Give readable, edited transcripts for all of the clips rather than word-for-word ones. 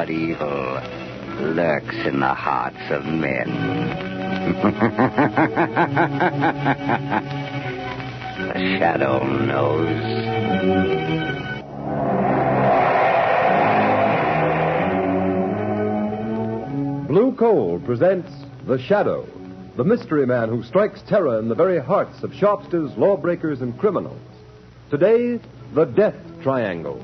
but evil lurks in the hearts of men. The Shadow knows. Blue Coal presents The Shadow, the mystery man who strikes terror in the very hearts of shopsters, lawbreakers, and criminals. Today, the Death Triangle.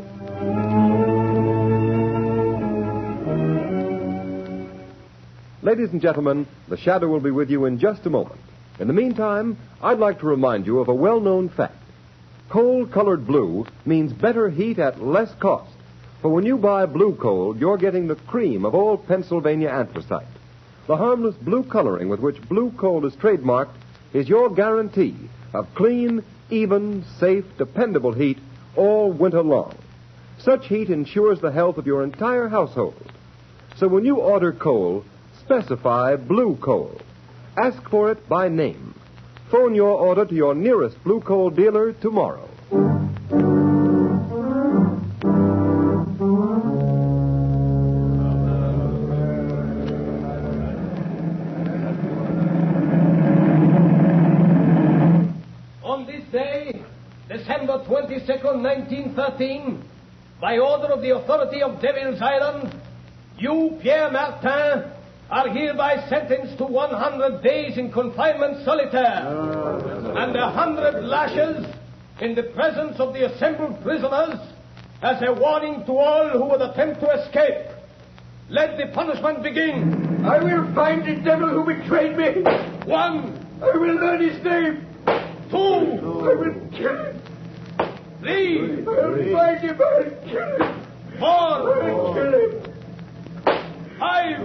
Ladies and gentlemen, The Shadow will be with you in just a moment. In the meantime, I'd like to remind you of a well-known fact. Coal-colored blue means better heat at less cost. For when you buy blue coal, you're getting the cream of old Pennsylvania anthracite. The harmless blue coloring with which blue coal is trademarked is your guarantee of clean, even, safe, dependable heat all winter long. Such heat ensures the health of your entire household. So when you order coal, specify blue coal. Ask for it by name. Phone your order to your nearest blue coal dealer tomorrow. December 22nd, 1913, by order of the authority of Devil's Island, you, Pierre Martin, are hereby sentenced to 100 days in confinement solitaire and 100 lashes in the presence of the assembled prisoners as a warning to all who would attempt to escape. Let the punishment begin. I will find the devil who betrayed me. 1. I will learn his name. 2. I will kill him. 3. I'll find him. I'll kill him. 4. I'll kill him. 5.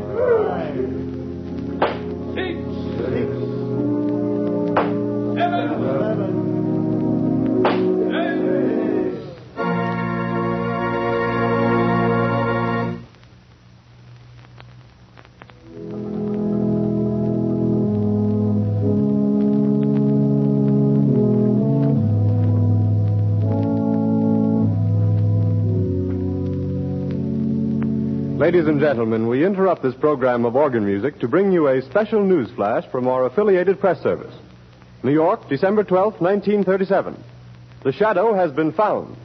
6. 7. 8. Ladies and gentlemen, we interrupt this program of organ music to bring you a special news flash from our affiliated press service. New York, December 12th, 1937. The Shadow has been found.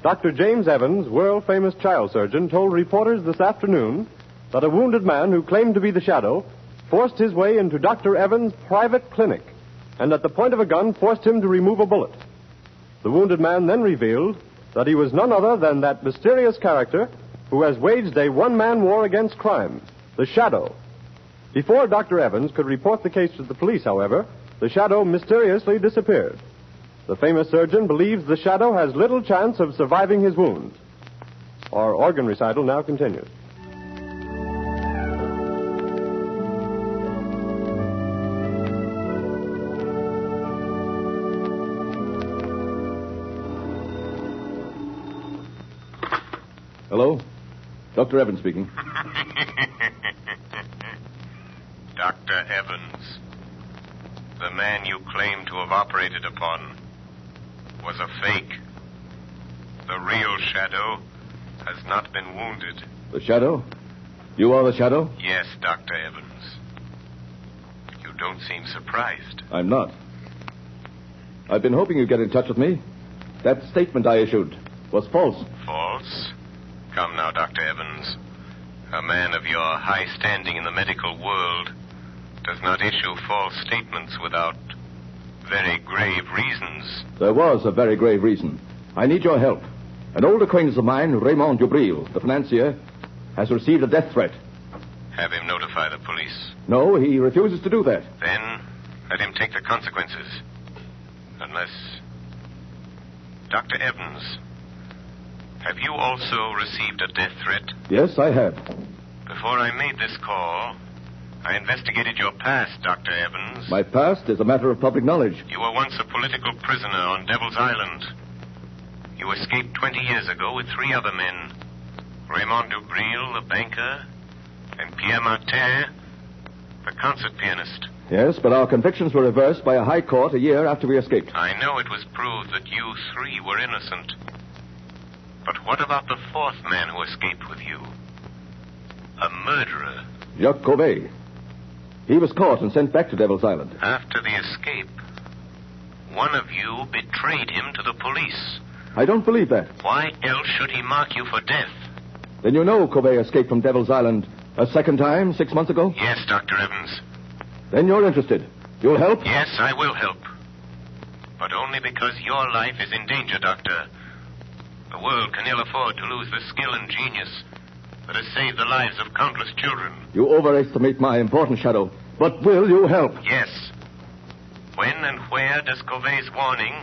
Dr. James Evans, world-famous child surgeon, told reporters this afternoon that a wounded man who claimed to be the Shadow forced his way into Dr. Evans' private clinic and at the point of a gun forced him to remove a bullet. The wounded man then revealed that he was none other than that mysterious character who has waged a one-man war against crime, the Shadow. Before Dr. Evans could report the case to the police, however, the Shadow mysteriously disappeared. The famous surgeon believes the Shadow has little chance of surviving his wounds. Our organ recital now continues. Hello? Dr. Evans speaking. Dr. Evans, the man you claim to have operated upon was a fake. The real Shadow has not been wounded. The Shadow? You are the Shadow? Yes, Dr. Evans. You don't seem surprised. I'm not. I've been hoping you'd get in touch with me. That statement I issued was false. False? Come now, Dr. Evans. A man of your high standing in the medical world does not issue false statements without very grave reasons. There was a very grave reason. I need your help. An old acquaintance of mine, Raymond Dubril, the financier, has received a death threat. Have him notify the police. No, he refuses to do that. Then let him take the consequences. Unless... Dr. Evans, have you also received a death threat? Yes, I have. Before I made this call, I investigated your past, Dr. Evans. My past is a matter of public knowledge. You were once a political prisoner on Devil's Island. You escaped 20 years ago with 3 other men. Raymond Dubril, the banker, and Pierre Martin, the concert pianist. Yes, but our convictions were reversed by a high court a year after we escaped. I know it was proved that you 3 were innocent. But what about the 4th man who escaped with you? A murderer. Jacques Cauvet. He was caught and sent back to Devil's Island. After the escape, one of you betrayed him to the police. I don't believe that. Why else should he mark you for death? Then you know Cauvet escaped from Devil's Island a second time 6 months ago? Yes, Dr. Evans. Then you're interested. You'll help? Yes, I will help. But only because your life is in danger, Doctor. The world can ill afford to lose the skill and genius that has saved the lives of countless children. You overestimate my importance, Shadow. But will you help? Yes. When and where does Cauvet's warning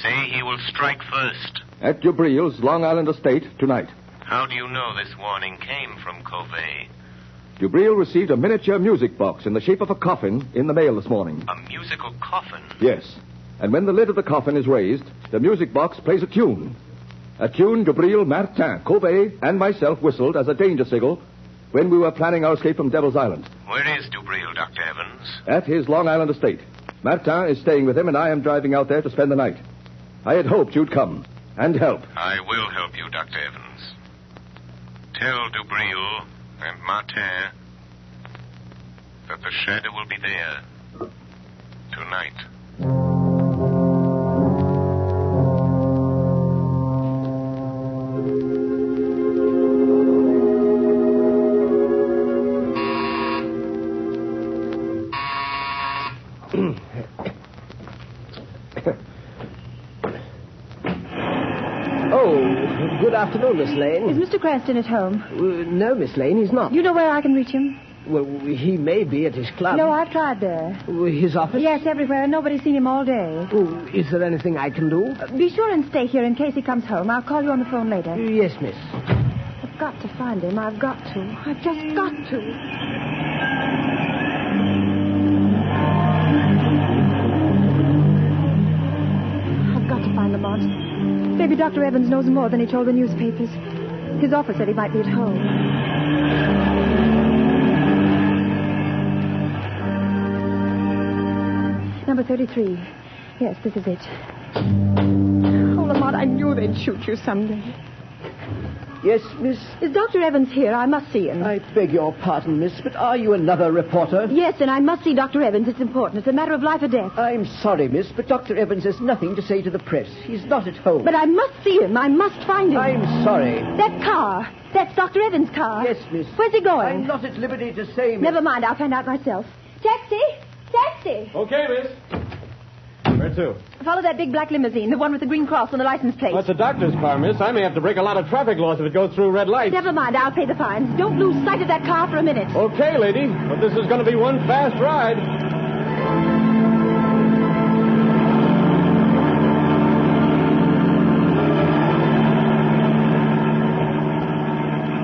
say he will strike first? At Jubril's Long Island estate tonight. How do you know this warning came from Cauvet? Jubril received a miniature music box in the shape of a coffin in the mail this morning. A musical coffin? Yes. And when the lid of the coffin is raised, the music box plays a tune. A tune Jubril, Martin, Cauvet, and myself whistled as a danger signal when we were planning our escape from Devil's Island. Where is Jubril, Dr. Evans? At his Long Island estate. Martin is staying with him, and I am driving out there to spend the night. I had hoped you'd come and help. I will help you, Dr. Evans. Tell Jubril and Martin that the shadow will be there tonight. Good afternoon, Miss Lane. Is Mr. Cranston at home? No, Miss Lane, he's not. Do you know where I can reach him? Well, he may be at his club. No, I've tried there. His office? Yes, everywhere. Nobody's seen him all day. Oh, is there anything I can do? Be sure and stay here in case he comes home. I'll call you on the phone later. Yes, miss. I've got to find him. I've got to. I've just got to. I've got to find Lamont. Maybe Dr. Evans knows more than he told the newspapers. His office said he might be at home. Number 33. Yes, this is it. Oh, Lamont, I knew they'd shoot you someday. Yes, miss? Is Dr. Evans here? I must see him. I beg your pardon, miss, but are you another reporter? Yes, and I must see Dr. Evans. It's important. It's a matter of life or death. I'm sorry, miss, but Dr. Evans has nothing to say to the press. He's not at home. But I must see him. I must find him. I'm sorry. That car. That's Dr. Evans' car. Yes, miss. Where's he going? I'm not at liberty to say, miss. Never mind. I'll find out myself. Taxi! Taxi! Okay, miss. Where to? Follow that big black limousine, the one with the green cross on the license plate. That's a doctor's car, miss. I may have to break a lot of traffic laws if it goes through red lights. Never mind. I'll pay the fines. Don't lose sight of that car for a minute. Okay, lady. But this is going to be one fast ride.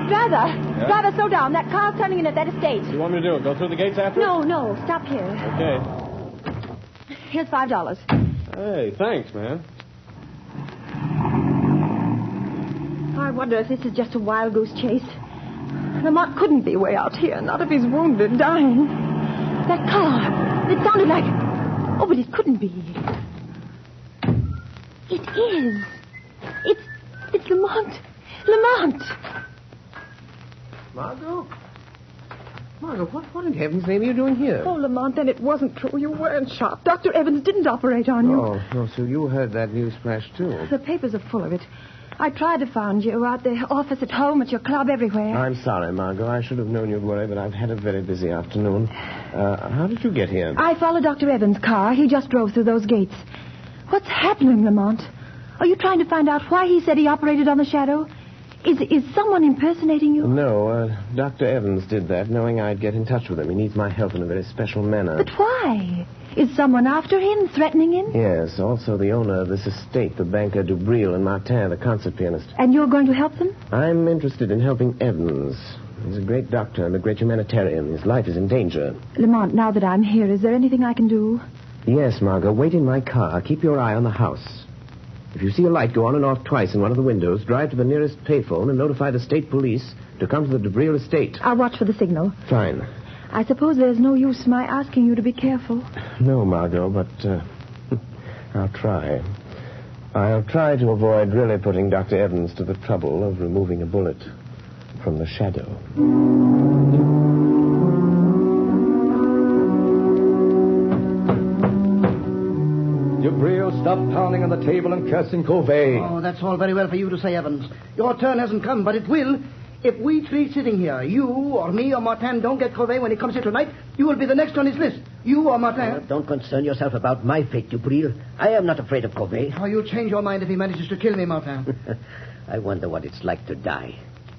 Driver, slow down. That car's turning in at that estate. What do you want me to do? Go through the gates after? No. Stop here. Okay. Here's $5. Hey, thanks, man. I wonder if this is just a wild goose chase. Lamont couldn't be way out here, not if he's wounded, dying. That car, it sounded like... Oh, but it couldn't be. It is. It's Lamont. Lamont! Margot, what in heaven's name are you doing here? Oh, Lamont, then it wasn't true. You weren't shot. Dr. Evans didn't operate on you. Oh, so you heard that news flash, too. The papers are full of it. I tried to find you at the office, at home, at your club, everywhere. I'm sorry, Margot. I should have known you'd worry, but I've had a very busy afternoon. How did you get here? I followed Dr. Evans' car. He just drove through those gates. What's happening, Lamont? Are you trying to find out why he said he operated on the shadow? Is someone impersonating you? No, Dr. Evans did that, knowing I'd get in touch with him. He needs my help in a very special manner. But why? Is someone after him, threatening him? Yes, also the owner of this estate, the banker Jubril and Martin, the concert pianist. And you're going to help them? I'm interested in helping Evans. He's a great doctor and a great humanitarian. His life is in danger. Lamont, now that I'm here, is there anything I can do? Yes, Margot. Wait in my car. Keep your eye on the house. If you see a light go on and off twice in one of the windows, drive to the nearest payphone and notify the state police to come to the Jubril estate. I'll watch for the signal. Fine. I suppose there's no use my asking you to be careful. No, Margot, but I'll try. I'll try to avoid really putting Dr. Evans to the trouble of removing a bullet. from the shadow. Dubril, stop pounding on the table and cursing Covey. Oh, that's all very well for you to say, Evans. Your turn hasn't come, but it will. If we three sitting here, you or me or Martin, don't get Covey when he comes here tonight, you will be the next on his list. You or Martin. Don't concern yourself about my fate, Dubril. I am not afraid of Covey. Oh, you'll change your mind if he manages to kill me, Martin. I wonder what it's like to die.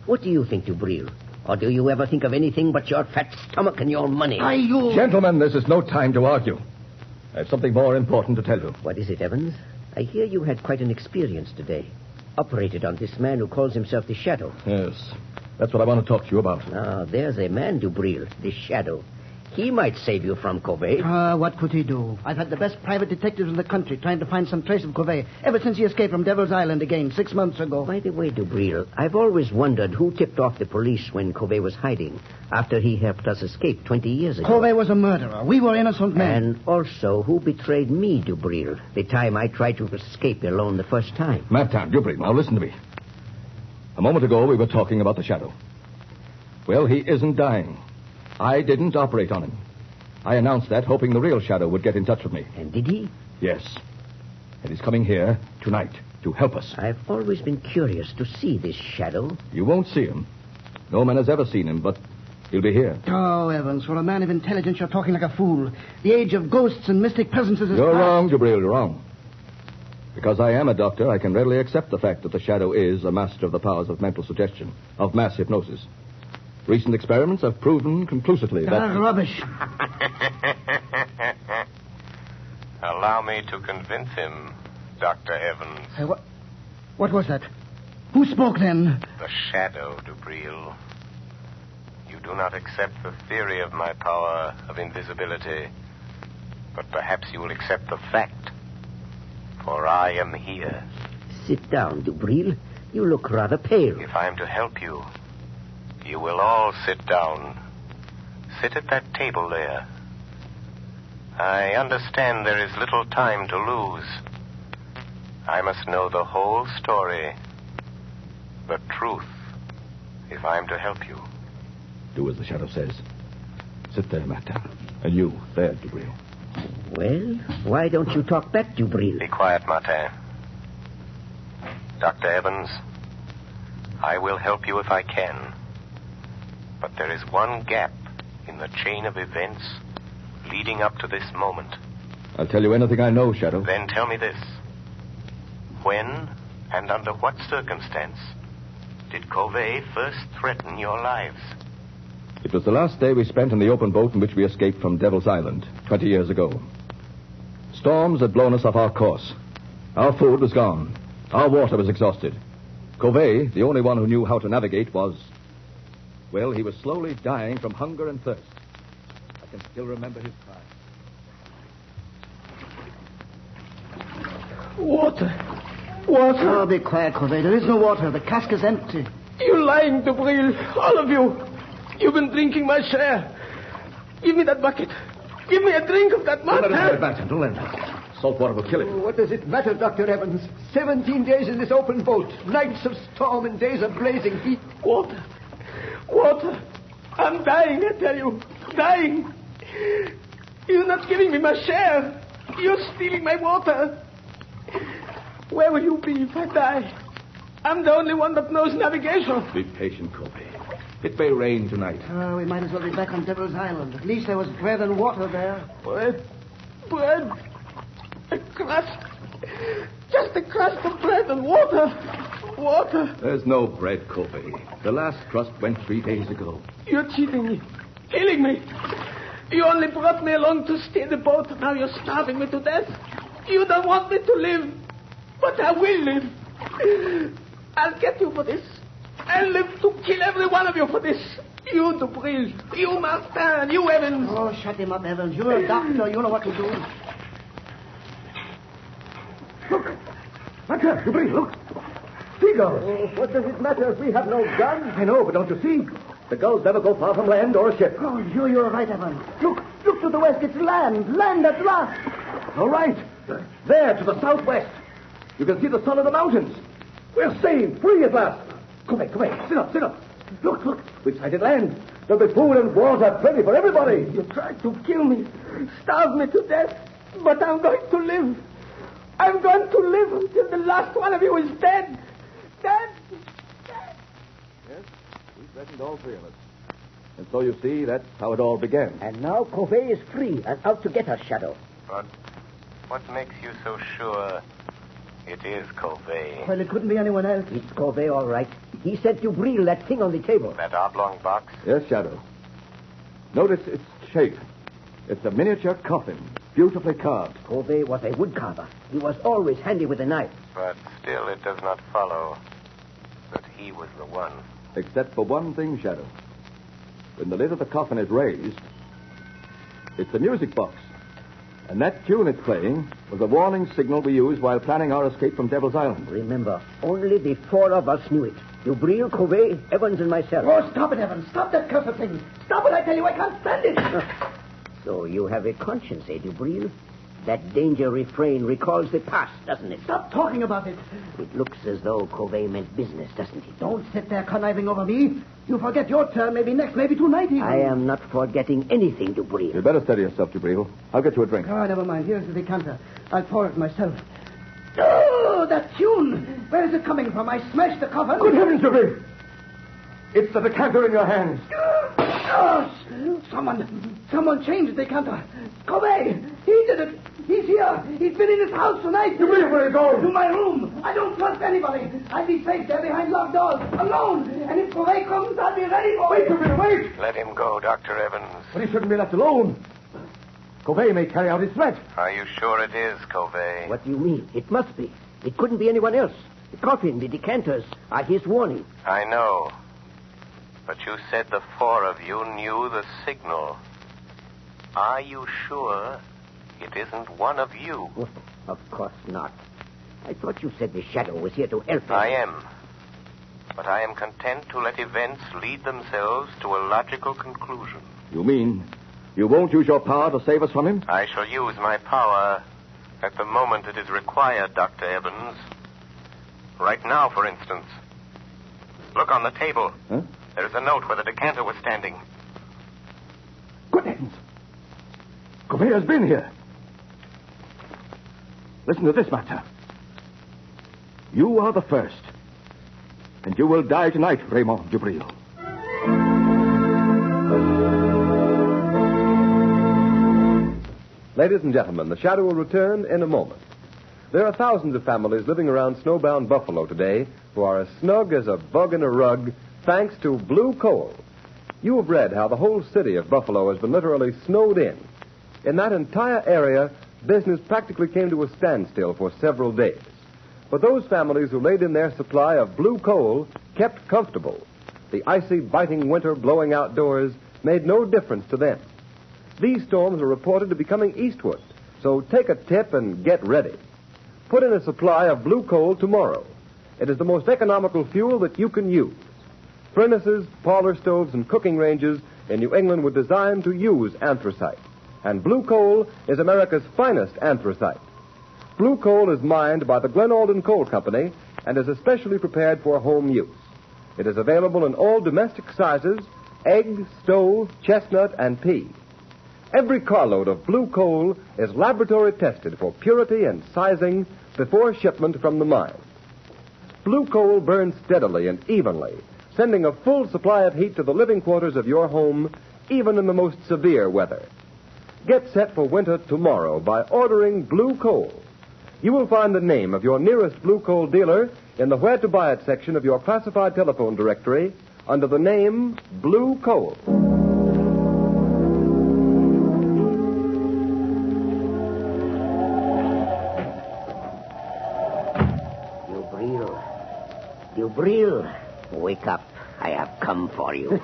What do you think, Dubril? Or do you ever think of anything but your fat stomach and your money? Gentlemen, this is no time to argue. I have something more important to tell you. What is it, Evans? I hear you had quite an experience today. Operated on this man who calls himself the Shadow. Yes, that's what I want to talk to you about. Now, there's a man, Dubril, the Shadow. He might save you from Covey. What could he do? I've had the best private detectives in the country trying to find some trace of Covey ever since he escaped from Devil's Island again 6 months ago. By the way, Dubril, I've always wondered who tipped off the police when Covey was hiding after he helped us escape 20 years ago. Covey was a murderer. We were innocent men. And also, who betrayed me, Dubril, the time I tried to escape alone the first time? Martin, Dubril, now listen to me. A moment ago, we were talking about the Shadow. Well, he isn't dying. I didn't operate on him. I announced that, hoping the real Shadow would get in touch with me. And did he? Yes. And he's coming here tonight to help us. I've always been curious to see this Shadow. You won't see him. No man has ever seen him, but he'll be here. Oh, Evans, for a man of intelligence, you're talking like a fool. The age of ghosts and mystic presences is You're past. wrong, Dubril, you're wrong. Because I am a doctor, I can readily accept the fact that the Shadow is a master of the powers of mental suggestion, of mass hypnosis. Recent experiments have proven conclusively that... Rubbish. Allow me to convince him, Dr. Evans. What was that? Who spoke then? The Shadow, Dubril. You do not accept the theory of my power of invisibility, but perhaps you will accept the fact, for I am here. Sit down, Dubril. You look rather pale. If I am to help you, you will all sit down. Sit at that table there. I understand there is little time to lose. I must know the whole story, the truth, if I am to help you. Do as the Shadow says. Sit there, Martin. And you, there, Dubril. Well, why don't you talk back, Dubril? Be quiet, Martin. Dr. Evans, I will help you if I can. But there is one gap in the chain of events leading up to this moment. I'll tell you anything I know, Shadow. Then tell me this. When and under what circumstance did Covey first threaten your lives? It was the last day we spent in the open boat in which we escaped from Devil's Island 20 years ago. Storms had blown us off our course. Our food was gone. Our water was exhausted. Covey, the only one who knew how to navigate, was... Well, he was slowly dying from hunger and thirst. I can still remember his cry. Water. Oh, be quiet, Covey. There is no water. The cask is empty. You're lying, Dubril. All of you. You've been drinking my share. Give me that bucket. Give me a drink of that Martin. Don't let him. Salt water will kill him. What does it matter, Dr. Evans? 17 days in this open boat. Nights of storm and days of blazing heat. Water. Water. I'm dying, I tell you. Dying. You're not giving me my share. You're stealing my water. Where will you be if I die? I'm the only one that knows navigation. Be patient, Covey. It may rain tonight. We might as well be back on Devil's Island. At least there was bread and water there. Bread. Bread. A crust. Just a crust of bread and water. Water. There's no bread, Covey. The last crust went 3 days ago. You're cheating me. Killing me. You only brought me along to steer the boat. Now you're starving me to death. You don't want me to live. But I will live. I'll get you for this. I'll live to kill every one of you for this. You, Dubril. You, Martin. You, Evans. Oh, shut him up, Evans. You're a doctor. You know what to do. Look. Martin, Dubril, look. Seagulls. Oh, what does it matter if we have no gun? I know, but don't you see? The gulls never go far from land or a ship. Oh, you're right, Evans. Look to the west. It's land. Land at last. All right. There, to the southwest. You can see the sun of the mountains. We're saved, free at last. Come back. Sit up. Look, look. We've sighted land. There'll be food and water plenty for everybody. You tried to kill me, starve me to death, but I'm going to live. I'm going to live until the last one of you is dead. Dead. Yes, we threatened all three of us. And so you see, that's how it all began. And now Covey is free and out to get us, Shadow. But what makes you so sure it is Covey? Well, it couldn't be anyone else. It's Covey, all right. He sent Dubril that thing on the table. That oblong box? Yes, Shadow. Notice its shape. It's a miniature coffin, beautifully carved. Covey was a woodcarver. He was always handy with a knife. But still it does not follow that he was the one. Except for one thing, Shadow. When the lid of the coffin is raised, it's a music box. And that tune it's playing was a warning signal we used while planning our escape from Devil's Island. Remember, only the four of us knew it. Dubril, Covey, Evans, and myself. Oh, stop it, Evans. Stop that cursed thing. Stop it, I tell you. I can't stand it. So you have a conscience, eh, Dubril? That danger refrain recalls the past, doesn't it? Stop talking about it. It looks as though Covey meant business, doesn't it? Don't sit there conniving over me. You forget your turn, maybe next, maybe tonight even. I am not forgetting anything, Dubril. You'd better steady yourself, Dubril. I'll get you a drink. Oh, never mind. Here's the decanter. I'll pour it myself. Oh, that tune. Where is it coming from? I smashed the cover. Good heavens, Dubril! It's the decanter in your hands. Oh, someone changed the decanter. Covey, he did it. He's here. He's been in his house tonight. Dubril, where are you going? To my room. I don't trust anybody. I'll be safe there behind locked doors, alone. And if Covey comes, I'll be ready for Wait, him. Dubril, wait! Let him go, Dr. Evans. But he shouldn't be left alone. Covey may carry out his threat. Are you sure it is Covey? What do you mean? It must be. It couldn't be anyone else. The coffin, the decanters are his warning. I know. But you said the four of you knew the signal. Are you sure it isn't one of you? Of course not. I thought you said the Shadow was here to help us. I am. But I am content to let events lead themselves to a logical conclusion. You mean you won't use your power to save us from him? I shall use my power at the moment it is required, Dr. Evans. Right now, for instance. Look on the table. Huh? There is a note where the decanter was standing. Good heavens! Covey has been here. Listen to this matter. You are the first. And you will die tonight, Raymond Dubril. Ladies and gentlemen, the Shadow will return in a moment. There are thousands of families living around snowbound Buffalo today who are as snug as a bug in a rug thanks to Blue Coal. You have read how the whole city of Buffalo has been literally snowed in. In that entire area, business practically came to a standstill for several days. But those families who laid in their supply of Blue Coal kept comfortable. The icy, biting winter blowing outdoors made no difference to them. These storms are reported to be coming eastward, so take a tip and get ready. Put in a supply of Blue Coal tomorrow. It is the most economical fuel that you can use. Furnaces, parlor stoves, and cooking ranges in New England were designed to use anthracite. And Blue Coal is America's finest anthracite. Blue Coal is mined by the Glen Alden Coal Company and is especially prepared for home use. It is available in all domestic sizes: egg, stove, chestnut, and pea. Every carload of Blue Coal is laboratory tested for purity and sizing before shipment from the mine. Blue Coal burns steadily and evenly, sending a full supply of heat to the living quarters of your home, even in the most severe weather. Get set for winter tomorrow by ordering Blue Coal. You will find the name of your nearest Blue Coal dealer in the Where to Buy It section of your classified telephone directory under the name Blue Coal. Dubril, wake up. I have come for you.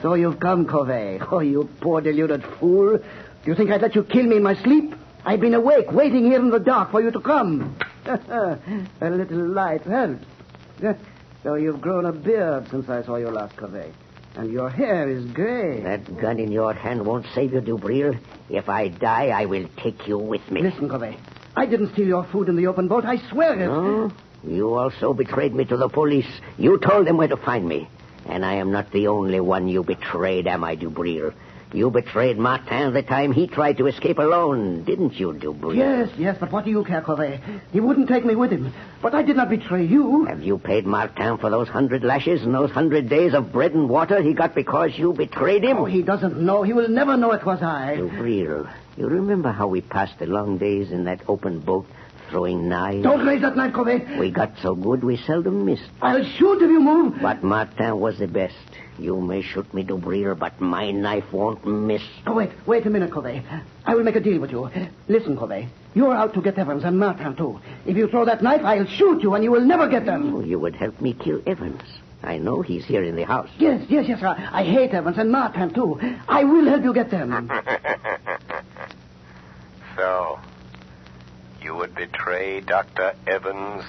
So you've come, Covey. Oh, you poor deluded fool. Do you think I'd let you kill me in my sleep? I've been awake, waiting here in the dark for you to come. A little light helps. So you've grown a beard since I saw you last, Covey. And your hair is gray. That gun in your hand won't save you, Dubril. If I die, I will take you with me. Listen, Covey. I didn't steal your food in the open boat. I swear it. No? You also betrayed me to the police. You told them where to find me. And I am not the only one you betrayed, am I, Dubril? You betrayed Martin the time he tried to escape alone, didn't you, Dubril? Yes, but what do you care, Corvée? He wouldn't take me with him. But I did not betray you. Have you paid Martin for those 100 lashes and those 100 days of bread and water he got because you betrayed him? Oh, he doesn't know. He will never know it was I. Dubril, you remember how we passed the long days in that open boat throwing knives? Don't raise that knife, Corvée. We got so good we seldom missed. I'll shoot if you move. But Martin was the best. You may shoot me, Dubril, but my knife won't miss. Oh, wait a minute, Corvée. I will make a deal with you. Listen, Corvée. You're out to get Evans and Martin, too. If you throw that knife, I'll shoot you and you will never get them. Oh, you would help me kill Evans. I know he's here in the house. Yes. I hate Evans and Martin, too. I will help you get them. So, you would betray Dr. Evans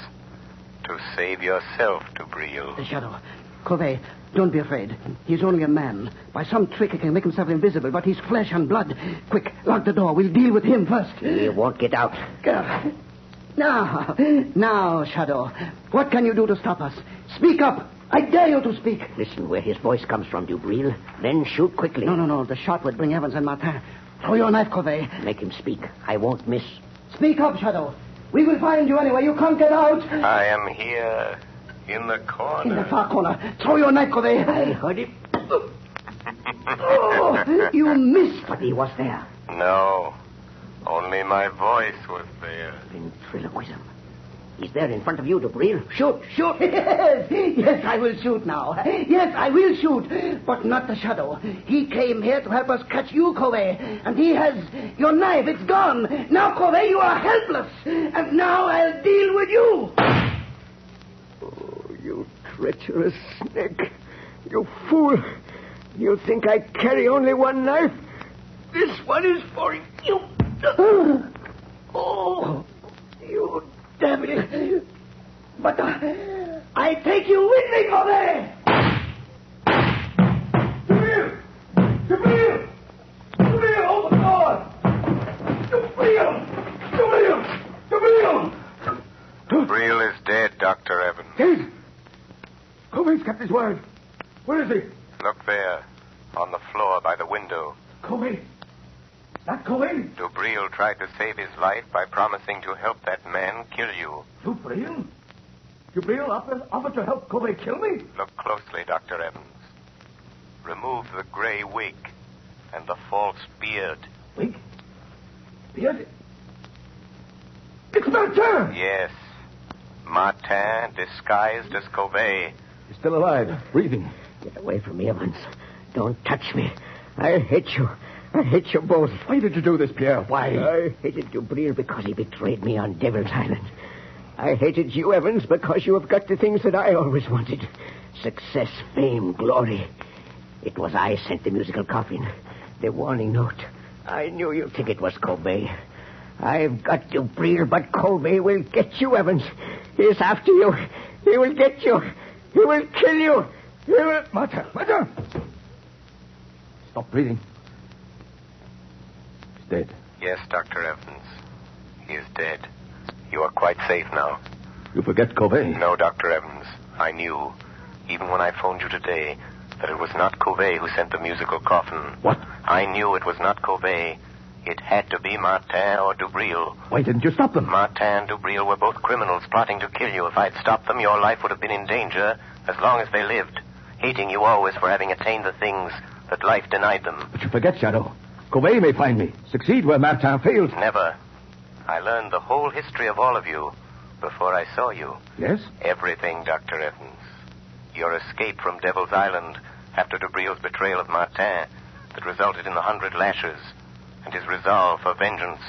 to save yourself, Dubril. The Shadow. Corvée, don't be afraid. He's only a man. By some trick he can make himself invisible, but he's flesh and blood. Quick, lock the door. We'll deal with him first. He won't get out. Now, Shadow. What can you do to stop us? Speak up. I dare you to speak. Listen where his voice comes from, Dubril. Then shoot quickly. No. The shot would bring Evans and Martin. Throw your knife, Corvée. Make him speak. I won't miss. Speak up, Shadow. We will find you anyway. You can't get out. I am here, in the corner. In the far corner. Throw your knife, Corvée. I heard it. Oh, you missed. But he was there. No, only my voice was there. Ventriloquism. He's there in front of you, Dubril. Shoot. Yes, I will shoot now. Yes, I will shoot. But not the Shadow. He came here to help us catch you, Corvée. And he has your knife. It's gone. Now, Corvée, you are helpless. And now I'll deal with you. Oh, you treacherous snake. You fool. You think I carry only one knife? This one is for you. Oh, you devil. But I take you with me, Corvée. Dubril, open the door. Dubril. Dubril is dead, Dr. Evans. Dead? Corvé's kept his word. Where is he? Look there, on the floor by the window. Corvé? That Corvé? Dubril tried to save his life by promising to help that man kill you. Dubril? Dubril offered to help Corvé kill me? Look closely, Dr. Evans. Remove the gray wig and the false beard. Wig? Beard? It's Martin! Yes. Martin, disguised as Corvé. He's still alive, breathing. Get away from me, Evans. Don't touch me. I hate you. I hate you both. Why did you do this, Pierre? Why? I hated Dubril because he betrayed me on Devil's Island. I hated you, Evans, because you have got the things that I always wanted. Success, fame, glory. It was I sent the musical coffin, the warning note. I knew you'd think it was Corvé. I've got Dubril, but Corvé will get you, Evans. He's after you. He will get you. He will kill you. He will... Martin! Stop breathing. He's dead. Yes, Dr. Evans. He is dead. You are quite safe now. You forget Corvé. No, Dr. Evans. I knew, even when I phoned you today, that it was not Corvé who sent the musical coffin. What? I knew it was not Corvé. It had to be Martin or Dubril. Why didn't you stop them? Martin and Dubril were both criminals plotting to kill you. If I'd stopped them, your life would have been in danger as long as they lived, hating you always for having attained the things that life denied them. But you forget, Shadow. Corvé may find me, succeed where Martin failed. Never. I learned the whole history of all of you before I saw you. Yes? Everything, Dr. Evans. Your escape from Devil's Island after Dubril's betrayal of Martin that resulted in the 100 lashes, and his resolve for vengeance.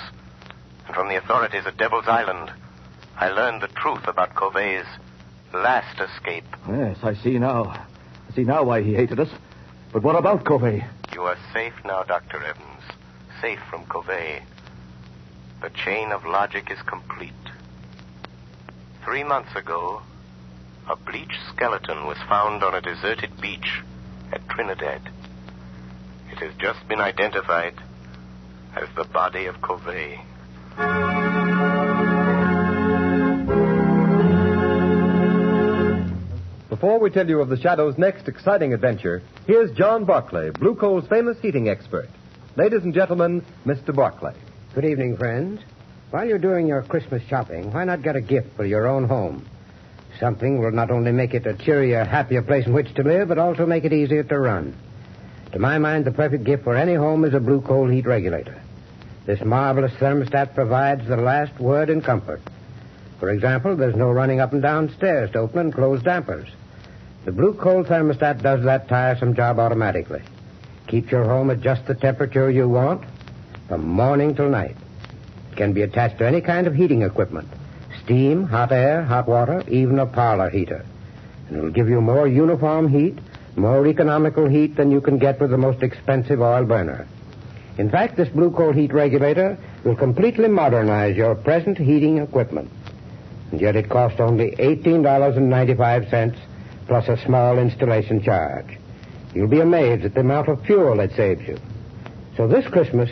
And from the authorities at Devil's Island, I learned the truth about Corvé's last escape. Yes, I see now. I see now why he hated us. But what about Corvé? You are safe now, Dr. Evans. Safe from Corvé. The chain of logic is complete. 3 months ago, a bleached skeleton was found on a deserted beach at Trinidad. It has just been identified as the body of Corvé. Before we tell you of the Shadow's next exciting adventure, here's John Barclay, Blue Coal's famous heating expert. Ladies and gentlemen, Mr. Barclay. Good evening, friends. While you're doing your Christmas shopping, why not get a gift for your own home? Something will not only make it a cheerier, happier place in which to live, but also make it easier to run. To my mind, the perfect gift for any home is a Blue Coal heat regulator. This marvelous thermostat provides the last word in comfort. For example, there's no running up and down stairs to open and close dampers. The Blue Coal thermostat does that tiresome job automatically. Keeps your home at just the temperature you want from morning till night. It can be attached to any kind of heating equipment. Steam, hot air, hot water, even a parlor heater. And it'll give you more uniform heat, more economical heat than you can get with the most expensive oil burner. In fact, this Blue Coal heat regulator will completely modernize your present heating equipment. And yet it costs only $18.95 plus a small installation charge. You'll be amazed at the amount of fuel it saves you. So this Christmas,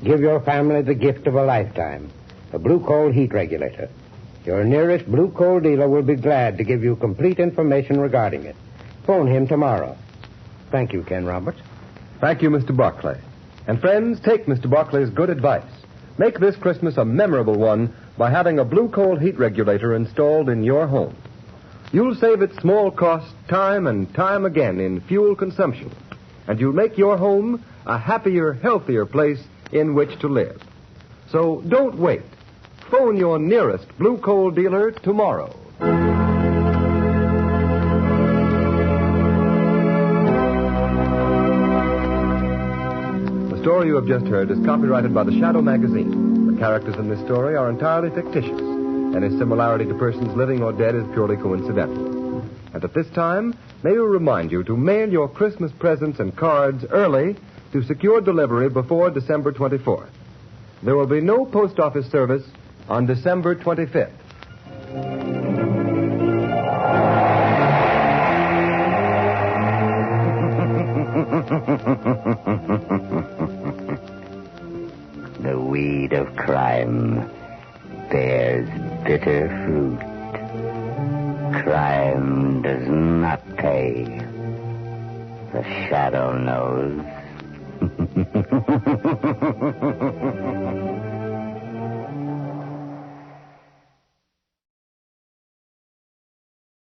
give your family the gift of a lifetime, a Blue Coal heat regulator. Your nearest Blue Coal dealer will be glad to give you complete information regarding it. Phone him tomorrow. Thank you, Ken Roberts. Thank you, Mr. Barclay. And friends, take Mr. Barclay's good advice. Make this Christmas a memorable one by having a Blue Coal heat regulator installed in your home. You'll save at small cost time and time again in fuel consumption, and you'll make your home a happier, healthier place in which to live. So don't wait. Phone your nearest Blue Coal dealer tomorrow. The story you have just heard is copyrighted by the Shadow magazine. The characters in this story are entirely fictitious. Any similarity to persons living or dead is purely coincidental. And at this time, may we remind you to mail your Christmas presents and cards early to secure delivery before December 24th. There will be no post office service on December 25th. The weed of crime bears bitter fruit. Crime does not pay. The Shadow knows.